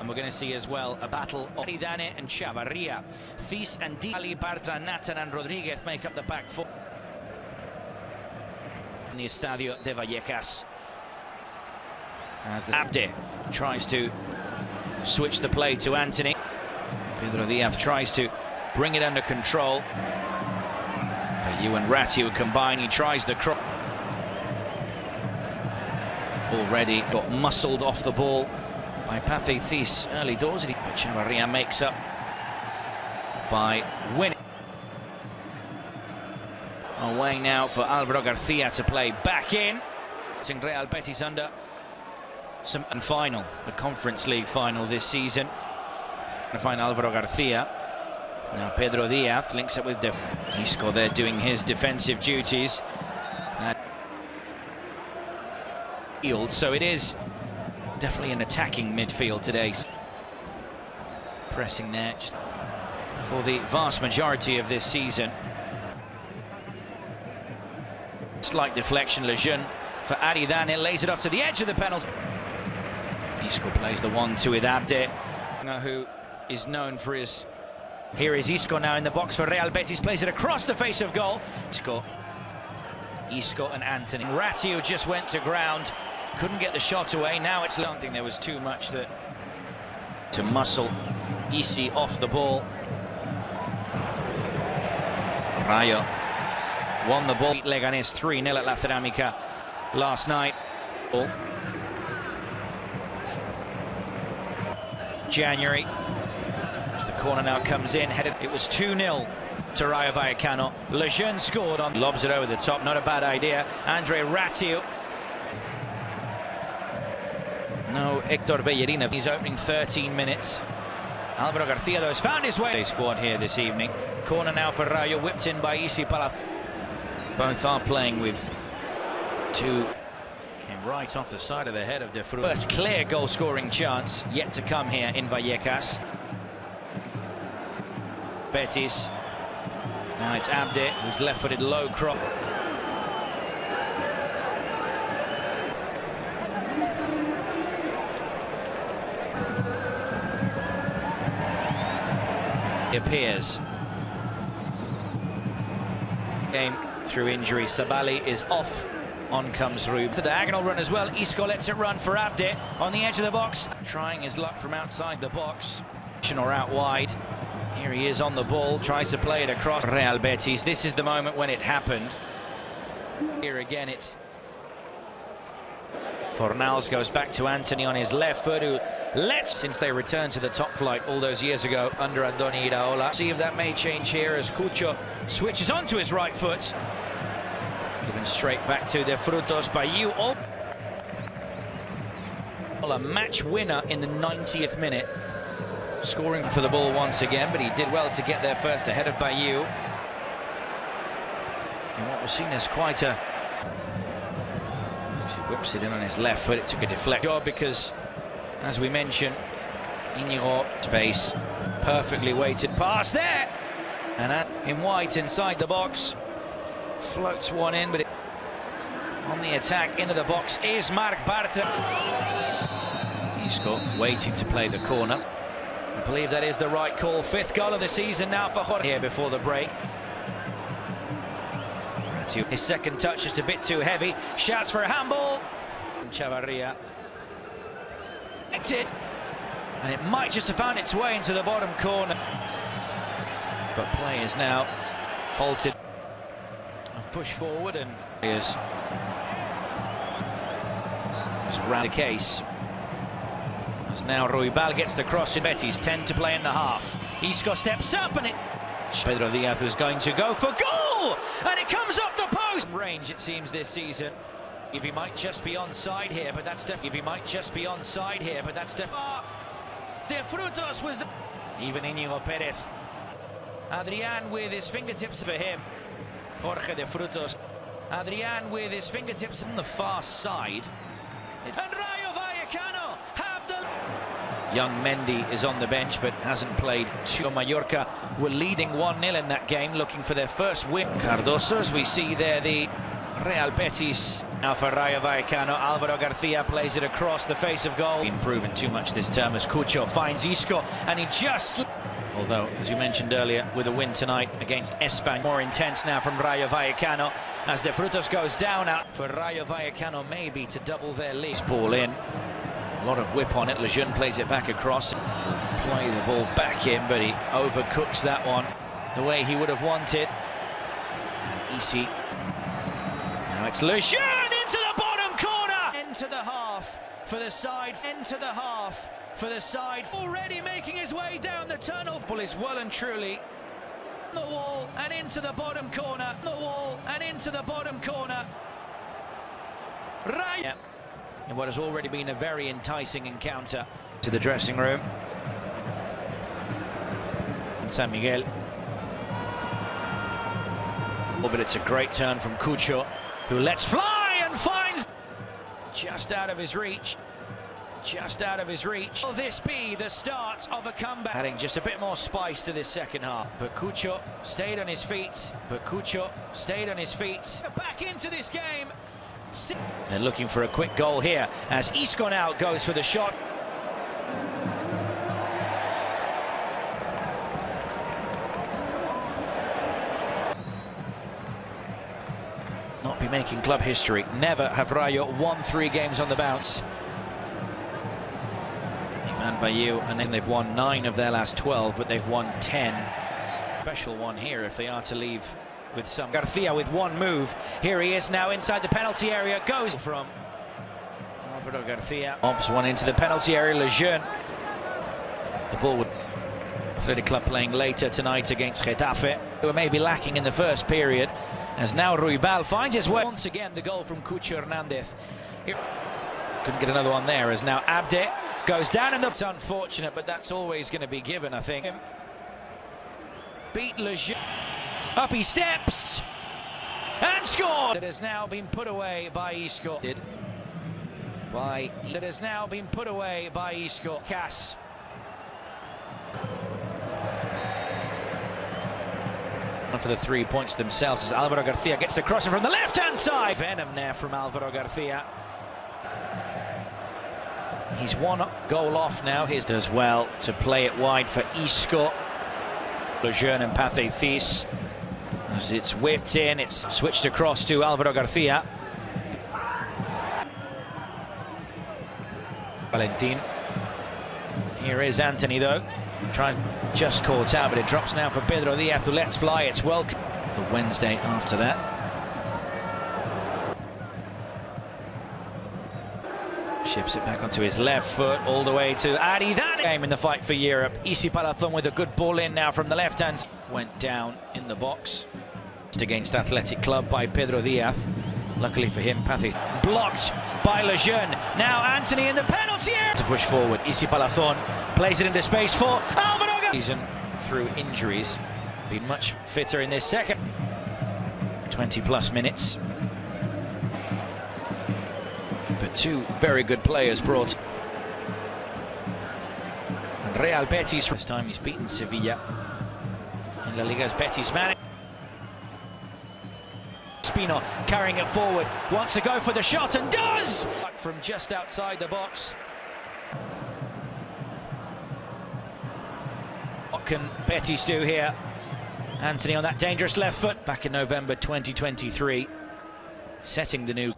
And we're going to see as well a battle of Zidane and Chavarria. This and Ali, Bartra, Nathan and Rodriguez make up the back four. In the Estadio de Vallecas. As the Abde tries to switch the play to Anthony. Pedro Diaz tries to bring it under control. Bayu and Rayo combine. He tries the cross. Already got muscled off the ball by Pathé This early doors. But Chavarria makes up by winning. Away now for Álvaro García to play back in. Real Betis under some final, the Conference League final this season. To find Álvaro García. Now Pedro Diaz links up with Isco there doing his defensive duties. So it is definitely an attacking midfield today. Pressing there just for the vast majority of this season. Slight deflection, Lejeune for Zidane, lays it off to the edge of the penalty. Isco plays the 1-2 with Abde, who is known for his... Here is Isco now in the box for Real Betis, plays it across the face of goal. Isco and Anthony. Rayo just went to ground, couldn't get the shot away. Now it's... I don't think there was too much that to muscle Isi off the ball. Rayo won the ball. Leganés 3-0 at La Cerámica last night. January, as the corner now comes in, headed. It was 2-0 to Rayo Vallecano. Lejeune scored on, lobs it over the top, not a bad idea. Andre Rayo. No, Héctor Bellerín. He's opening 13 minutes. Álvaro García, though, has found his way. Squad here this evening. Corner now for Rayo, whipped in by Isi Palaf. Both are playing with two. Came right off the side of the head of De Frutos. First clear goal-scoring chance yet to come here in Vallecas. Betis. Now it's Abde, who's left-footed low cross. He appears. Game through injury. Sabali is off. On comes Rube. The diagonal run as well. Isco lets it run for Abde on the edge of the box. Trying his luck from outside the box. Or out wide. Here he is on the ball. Tries to play it across. Real Betis. This is the moment when it happened. Here again it's... Fornals goes back to Anthony on his left foot, who lets... Since they returned to the top flight all those years ago under Andoni Iraola. See if that may change here as Cucho switches onto his right foot. Given straight back to De Frutos by you. A match winner in the 90th minute. Scoring for the ball once again, but he did well to get there first ahead of Bayu. And what was seen as quite a... As he whips it in on his left foot, it took a deflection. Because, as we mentioned, Íñigo space, perfectly weighted pass there. And in white inside the box. Floats one in, but on the attack into the box is Marc Bartra. Isco waiting to play the corner. I believe that is the right call. 5th goal of the season now for Jorge. Here before the break. His second touch just a bit too heavy. Shouts for a handball. Chavarria. And it might just have found its way into the bottom corner. But play is now halted. Push forward and is round the case as now Ruibal gets the cross in Betis. 10 to play in the half. Isco steps up and it... Pedro Diaz was going to go for goal and it comes off the post. Range it seems this season. If he might just be onside here, but that's definitely... If he might just be onside here, but that's definitely... De Frutos was the... Even Íñigo Pérez. Adrián with his fingertips for him. Jorge De Frutos. Adrián with his fingertips on the far side. And Rayo Vallecano have the... Young Mendy is on the bench but hasn't played. Mallorca were leading 1-0 in that game, looking for their first win. Cardoso, as we see there, the Real Betis Now for Rayo Vallecano, Alvaro Garcia plays it across the face of goal. Been proven too much this term as Cucho finds Isco, and he just... Although, as you mentioned earlier, with a win tonight against Espanyol, more intense now from Rayo Vallecano as De Frutos goes down out for Rayo Vallecano maybe to double their lead. Ball in, a lot of whip on it. Lejeune plays it back across. Play the ball back in, but he overcooks that one the way he would have wanted. Easy. Now it's Lejeune into the bottom corner, into the half for the side, into the half for the side, already making his way down the tunnel. Ball is well and truly on the wall and into the bottom corner, the wall and into the bottom corner. Right. Yeah. In what has already been a very enticing encounter. To the dressing room. And San Miguel. Oh, but it's a great turn from Cucho, who lets fly and finds just out of his reach. Just out of his reach. Will this be the start of a comeback? Adding just a bit more spice to this second half. But Cucho stayed on his feet. Back into this game. They're looking for a quick goal here as Isco now goes for the shot. Not be making club history. Never have Rayo won 3 games on the bounce. Bayou, and then they've won 9 of their last 12, but they've won 10. Special one here if they are to leave with some. Garcia with one move. Here he is now inside the penalty area. Goes from Alvaro Garcia. Bobs one into the penalty area. Lejeune. The ball with Athletic Club playing later tonight against Getafe, who were maybe lacking in the first period. As now Ruibal finds his way. Once again, the goal from Cucho Hernandez. Here. Couldn't get another one there as now Abde goes down in the... It's unfortunate, but that's always going to be given, I think. Beat Lejeune. Up he steps and scored. That has now been put away by Isco. That has now been put away by Isco. Cass. For the 3 points themselves as Alvaro Garcia gets the crosser from the left-hand side. Venom there from Alvaro Garcia. He's one goal off now. He does well to play it wide for Isco. Lejeune and Pathé as it's whipped in, it's switched across to Alvaro Garcia. Valentin. Here is Anthony though. Tries, just caught out, but it drops now for Pedro Diaz, who lets fly. It's welcome for Wednesday after that. Shifts it back onto his left foot, all the way to Adi. That game in the fight for Europe. Isi Palathon with a good ball in now from the left hand. Went down in the box. Against Athletic Club by Pedro Diaz. Luckily for him, Pathy blocked by Lejeune. Now Anthony in the penalty area. To push forward, Isi Palathon plays it into space for Alvaro. Season through injuries. Been much fitter in this second. 20+ minutes. But 2 very good players brought. And Real Betis, this time he's beaten Sevilla in La Liga's Betis man. Spino carrying it forward, wants to go for the shot and does! From just outside the box. What can Betis do here? Anthony on that dangerous left foot back in November 2023, setting the new